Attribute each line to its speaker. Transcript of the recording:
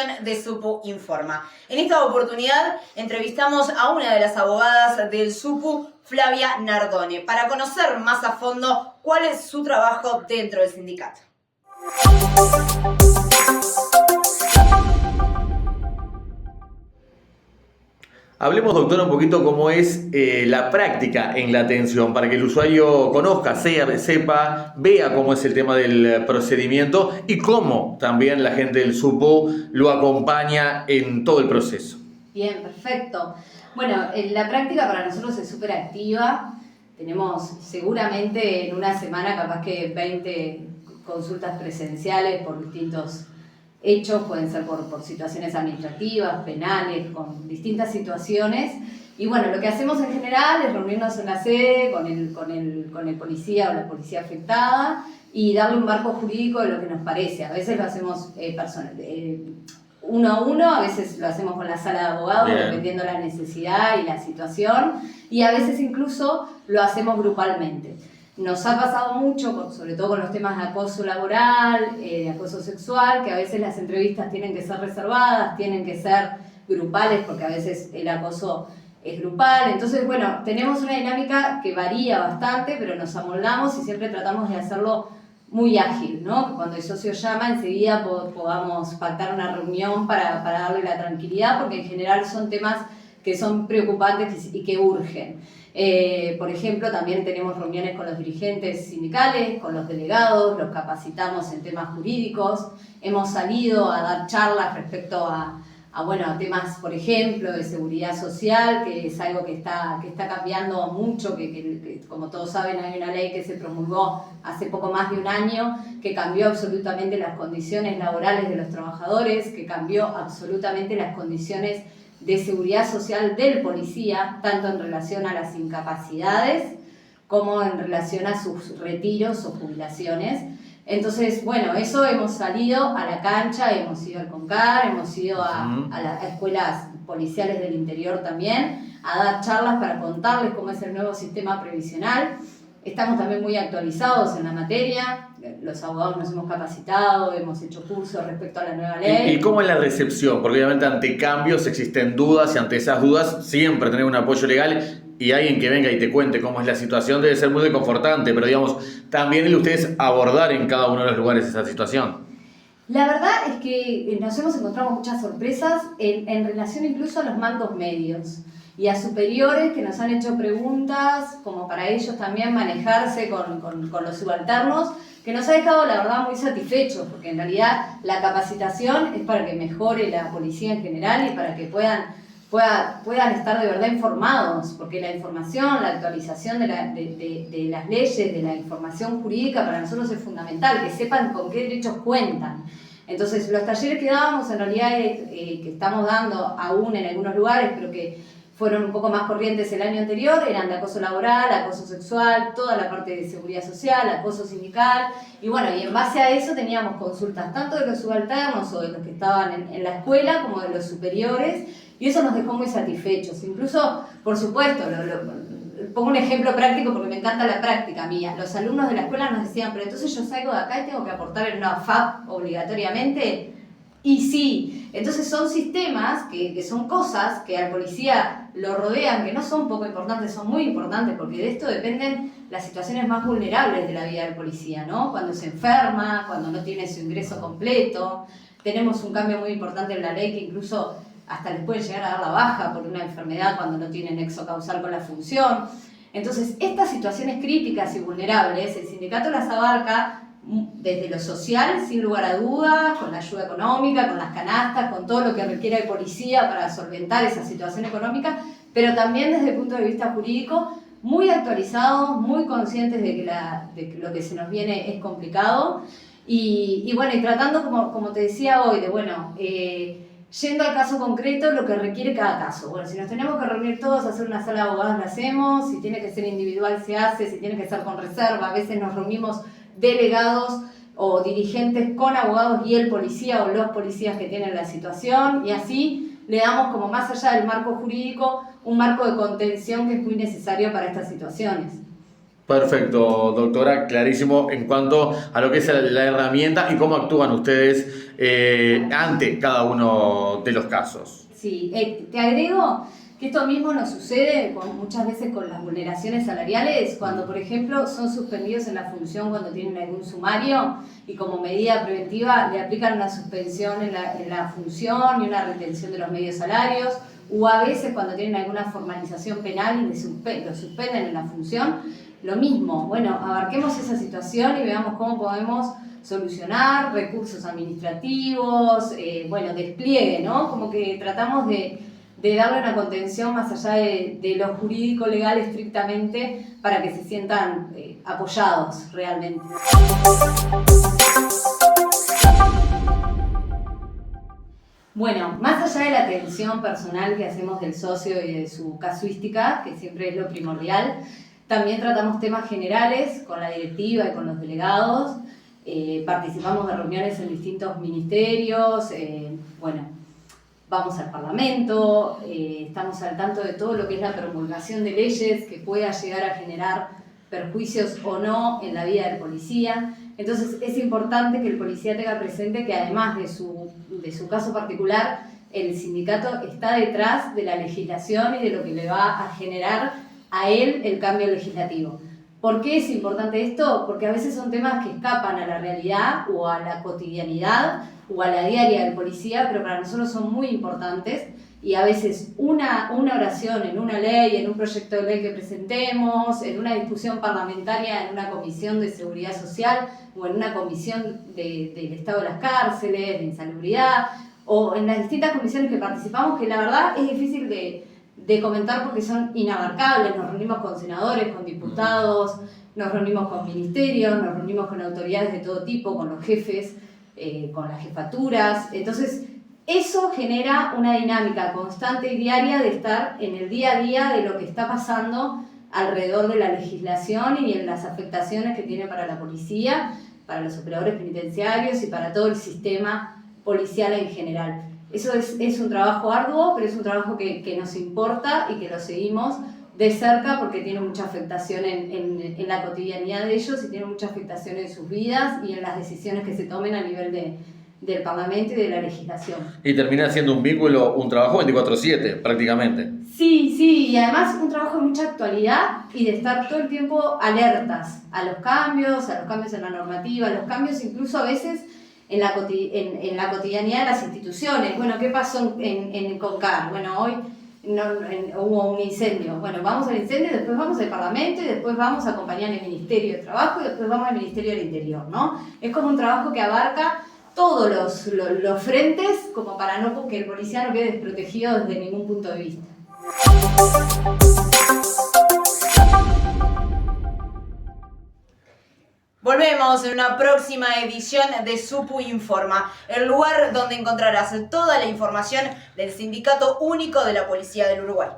Speaker 1: edición de Supu Informa. En esta oportunidad entrevistamos a una de las abogadas del Supu, Flavia Nardone, para conocer más a fondo cuál es su trabajo dentro del sindicato.
Speaker 2: Hablemos, doctora, un poquito cómo es la práctica en la atención, para que el usuario conozca, sepa, vea cómo es el tema del procedimiento y cómo también la gente del SUPU lo acompaña en todo el proceso.
Speaker 3: Bien, perfecto. Bueno, la práctica para nosotros es súper activa. Tenemos seguramente en una semana capaz que 20 consultas presenciales por distintos hechos, pueden ser por situaciones administrativas, penales, con distintas situaciones. Y bueno, lo que hacemos en general es reunirnos en la sede con el policía o la policía afectada y darle un marco jurídico de lo que nos parece. A veces lo hacemos uno a uno, a veces lo hacemos con la sala de abogados, dependiendo de la necesidad y la situación, y a veces incluso lo hacemos grupalmente. Nos ha pasado mucho, sobre todo con los temas de acoso laboral, de acoso sexual, que a veces las entrevistas tienen que ser reservadas, tienen que ser grupales, porque a veces el acoso es grupal. Entonces, bueno, tenemos una dinámica que varía bastante, pero nos amoldamos y siempre tratamos de hacerlo muy ágil, ¿no? Que cuando el socio llama, enseguida podamos pactar una reunión para darle la tranquilidad, porque en general son temas que son preocupantes y que urgen. Por ejemplo, también tenemos reuniones con los dirigentes sindicales, con los delegados, los capacitamos en temas jurídicos, hemos salido a dar charlas respecto a temas, por ejemplo, de seguridad social, que es algo que está cambiando mucho, que como todos saben hay una ley que se promulgó hace poco más de un año, que cambió absolutamente las condiciones laborales de los trabajadores, que cambió absolutamente las condiciones de seguridad social del policía, tanto en relación a las incapacidades como en relación a sus retiros o jubilaciones. Entonces, bueno, eso hemos salido a la cancha, hemos ido al CONCAR, hemos ido a las escuelas policiales del interior también, a dar charlas para contarles cómo es el nuevo sistema previsional. Estamos también muy actualizados en la materia, los abogados nos hemos capacitado, hemos hecho cursos respecto a la nueva ley.
Speaker 2: ¿Y cómo es la recepción? Porque obviamente ante cambios existen dudas y ante esas dudas siempre tener un apoyo legal y alguien que venga y te cuente cómo es la situación debe ser muy reconfortante, pero digamos, también el ustedes abordar en cada uno de los lugares esa situación.
Speaker 3: La verdad es que nos hemos encontrado muchas sorpresas en relación incluso a los mandos medios y a superiores que nos han hecho preguntas como para ellos también manejarse con los subalternos, que nos ha dejado la verdad muy satisfechos, porque en realidad la capacitación es para que mejore la policía en general y para que puedan estar de verdad informados, porque la información, la actualización de las leyes, de la información jurídica para nosotros es fundamental, que sepan con qué derechos cuentan. Entonces los talleres que dábamos en realidad que estamos dando aún en algunos lugares, pero que fueron un poco más corrientes el año anterior, eran de acoso laboral, acoso sexual, toda la parte de seguridad social, acoso sindical, y bueno, y en base a eso teníamos consultas tanto de los subalternos o de los que estaban en la escuela como de los superiores, y eso nos dejó muy satisfechos. Incluso, por supuesto, pongo un ejemplo práctico porque me encanta la práctica mía, los alumnos de la escuela nos decían, pero entonces yo salgo de acá y tengo que aportar en una FAP obligatoriamente. Y sí, entonces son sistemas que son cosas que al policía lo rodean, que no son poco importantes, son muy importantes, porque de esto dependen las situaciones más vulnerables de la vida del policía, ¿no? Cuando se enferma, cuando no tiene su ingreso completo. Tenemos un cambio muy importante en la ley que incluso hasta les puede llegar a dar la baja por una enfermedad cuando no tiene nexo causal con la función. Entonces, estas situaciones críticas y vulnerables, el sindicato las abarca desde lo social, sin lugar a dudas, con la ayuda económica, con las canastas, con todo lo que requiere el policía para solventar esa situación económica, pero también desde el punto de vista jurídico, muy actualizados, muy conscientes de que lo que se nos viene es complicado, y bueno, y tratando, como te decía hoy, yendo al caso concreto, lo que requiere cada caso. Bueno, si nos tenemos que reunir todos, hacer una sala de abogados, lo hacemos, si tiene que ser individual se hace, si tiene que ser con reserva, a veces nos reunimos delegados o dirigentes con abogados y el policía o los policías que tienen la situación, y así le damos como más allá del marco jurídico un marco de contención que es muy necesario para estas situaciones.
Speaker 2: Perfecto, doctora, clarísimo en cuanto a lo que es la herramienta y cómo actúan ustedes ante cada uno de los casos.
Speaker 3: Sí, te agrego que esto mismo nos sucede muchas veces con las vulneraciones salariales, cuando por ejemplo son suspendidos en la función cuando tienen algún sumario y como medida preventiva le aplican una suspensión en la función y una retención de los medios salarios, o a veces cuando tienen alguna formalización penal y lo suspenden en la función. Lo mismo, bueno, abarquemos esa situación y veamos cómo podemos solucionar recursos administrativos, despliegue, ¿no? Como que tratamos de darle una contención más allá de lo jurídico legal estrictamente para que se sientan apoyados realmente. Bueno, más allá de la atención personal que hacemos del socio y de su casuística, que siempre es lo primordial, también tratamos temas generales con la directiva y con los delegados, participamos de reuniones en distintos ministerios, vamos al Parlamento, estamos al tanto de todo lo que es la promulgación de leyes que pueda llegar a generar perjuicios o no en la vida del policía. Entonces es importante que el policía tenga presente que además de su caso particular, el sindicato está detrás de la legislación y de lo que le va a generar a él el cambio legislativo. ¿Por qué es importante esto? Porque a veces son temas que escapan a la realidad o a la cotidianidad o a la diaria del policía, pero para nosotros son muy importantes y a veces una oración en una ley, en un proyecto de ley que presentemos, en una discusión parlamentaria en una comisión de seguridad social o en una comisión del estado de las cárceles, de insalubridad o en las distintas comisiones que participamos, que la verdad es difícil de comentar porque son inabarcables. Nos reunimos con senadores, con diputados, nos reunimos con ministerios, nos reunimos con autoridades de todo tipo, con los jefes, con las jefaturas. Entonces, eso genera una dinámica constante y diaria de estar en el día a día de lo que está pasando alrededor de la legislación y en las afectaciones que tiene para la policía, para los operadores penitenciarios y para todo el sistema policial en general. Eso es un trabajo arduo, pero es un trabajo que nos importa y que lo seguimos de cerca porque tiene mucha afectación en la cotidianidad de ellos y tiene mucha afectación en sus vidas y en las decisiones que se tomen a nivel del Parlamento y de la legislación.
Speaker 2: Y termina siendo un vínculo, un trabajo 24/7 prácticamente.
Speaker 3: Sí, y además un trabajo de mucha actualidad y de estar todo el tiempo alertas a los cambios en la normativa, a los cambios incluso a veces en la cotidianidad de las instituciones. Bueno, ¿qué pasó en CONCAR? Bueno, hoy hubo un incendio. Bueno, vamos al incendio, después vamos al Parlamento y después vamos a acompañar al Ministerio de Trabajo y después vamos al Ministerio del Interior, ¿no? Es como un trabajo que abarca todos los frentes como para que el policía no quede desprotegido desde ningún punto de vista.
Speaker 1: Volvemos en una próxima edición de Supu Informa, el lugar donde encontrarás toda la información del Sindicato Único de la Policía del Uruguay.